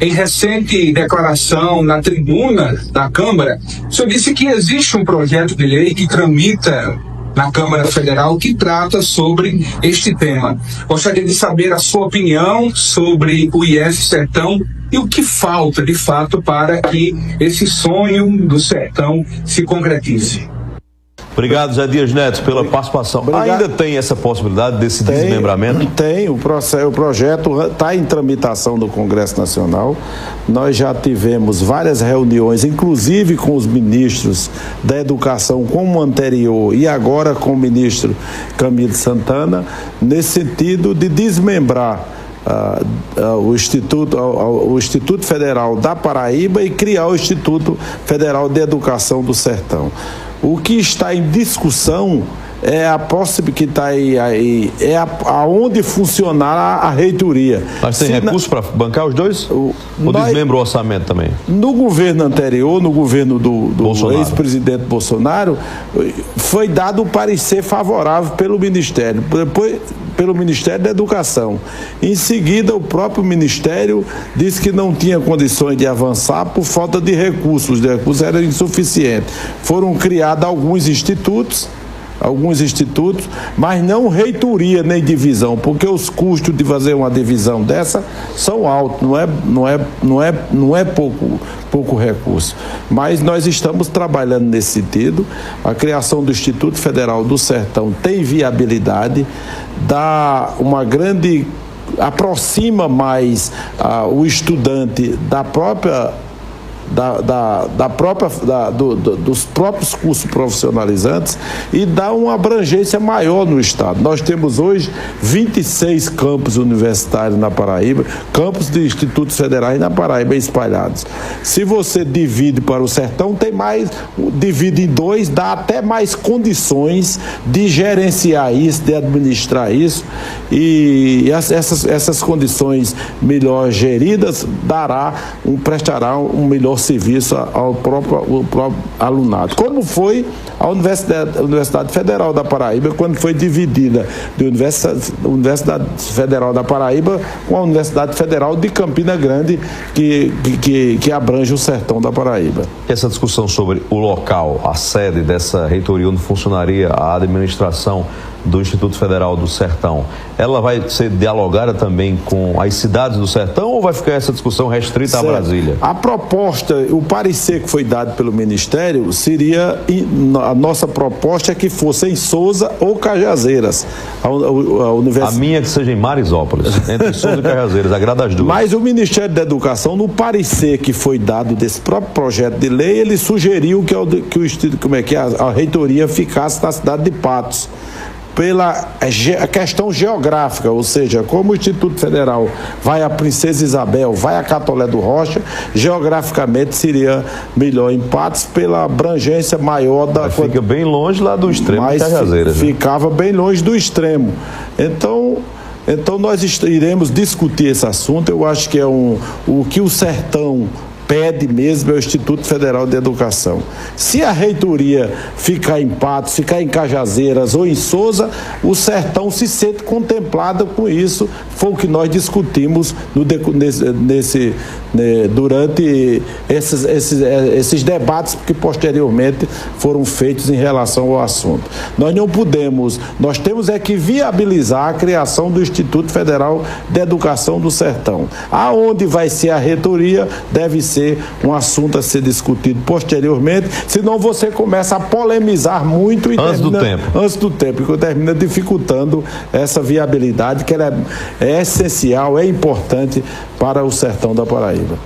em recente declaração na tribuna da Câmara, o senhor disse que existe um projeto de lei que tramita na Câmara Federal que trata sobre este tema. Gostaria de saber a sua opinião sobre o IF Sertão e o que falta, de fato, para que esse sonho do sertão se concretize. Obrigado, Zé Dias Neto, pela participação. Obrigado. Ainda tem essa possibilidade desse desmembramento? Tem, o projeto está em tramitação do Congresso Nacional. Nós já tivemos várias reuniões, inclusive com os ministros da Educação, como o anterior, e agora com o ministro Camilo Santana, nesse sentido de desmembrar o Instituto Federal da Paraíba e criar o Instituto Federal de Educação do Sertão. O que está em discussão é a possibilidade que está aí aonde funcionar a reitoria. Mas tem recurso para bancar os dois? Ou desmembra o orçamento também? No governo anterior, no governo do ex-presidente Bolsonaro, foi dado o parecer favorável pelo Ministério, depois pelo Ministério da Educação. Em seguida, o próprio Ministério disse que não tinha condições de avançar por falta de recursos. Os recursos eram insuficientes. Foram criados alguns institutos, mas não reitoria nem divisão, porque os custos de fazer uma divisão dessa são altos, não é pouco recurso. Mas nós estamos trabalhando nesse sentido. A criação do Instituto Federal do Sertão tem viabilidade, aproxima mais o estudante dos próprios cursos profissionalizantes e dá uma abrangência maior no estado. Nós temos hoje 26 campos universitários na Paraíba, campos de institutos federais na Paraíba espalhados. Se você divide para o sertão, divide em dois, dá até mais condições de gerenciar isso, de administrar isso, e essas condições melhor geridas prestará um melhor serviço ao próprio alunado. Como foi a Universidade Federal da Paraíba, quando foi dividida da Universidade Federal da Paraíba com a Universidade Federal de Campina Grande, que abrange o sertão da Paraíba. Essa discussão sobre o local, a sede dessa reitoria onde funcionaria a administração do Instituto Federal do Sertão, ela vai ser dialogada também com as cidades do sertão ou vai ficar essa discussão restrita a Brasília? A proposta, o parecer que foi dado pelo Ministério a nossa proposta é que fosse em Souza ou Cajazeiras. A minha é que seja em Marisópolis, entre Souza e Cajazeiras, agrada as duas. Mas o Ministério da Educação, no parecer que foi dado desse próprio projeto de lei, ele sugeriu que a reitoria ficasse na cidade de Patos, pela questão geográfica, ou seja, como o Instituto Federal vai a Princesa Isabel, vai a Catolé do Rocha, geograficamente seria melhor em Patos pela abrangência maior da... Fica bem longe lá do extremo de Cajazeiras. Ficava bem longe do extremo. Então nós iremos discutir esse assunto. Eu acho que o que o sertão pede mesmo é o Instituto Federal de Educação. Se a reitoria ficar em Patos, ficar em Cajazeiras ou em Souza, o sertão se sente contemplado com isso. Foi o que nós discutimos durante esses debates que posteriormente foram feitos em relação ao assunto. Nós temos que viabilizar a criação do Instituto Federal de Educação do Sertão. Aonde vai ser a reitoria deve ser um assunto a ser discutido posteriormente, senão você começa a polemizar muito antes do tempo, que termina dificultando essa viabilidade, que ela é essencial, é importante para o sertão da Paraíba.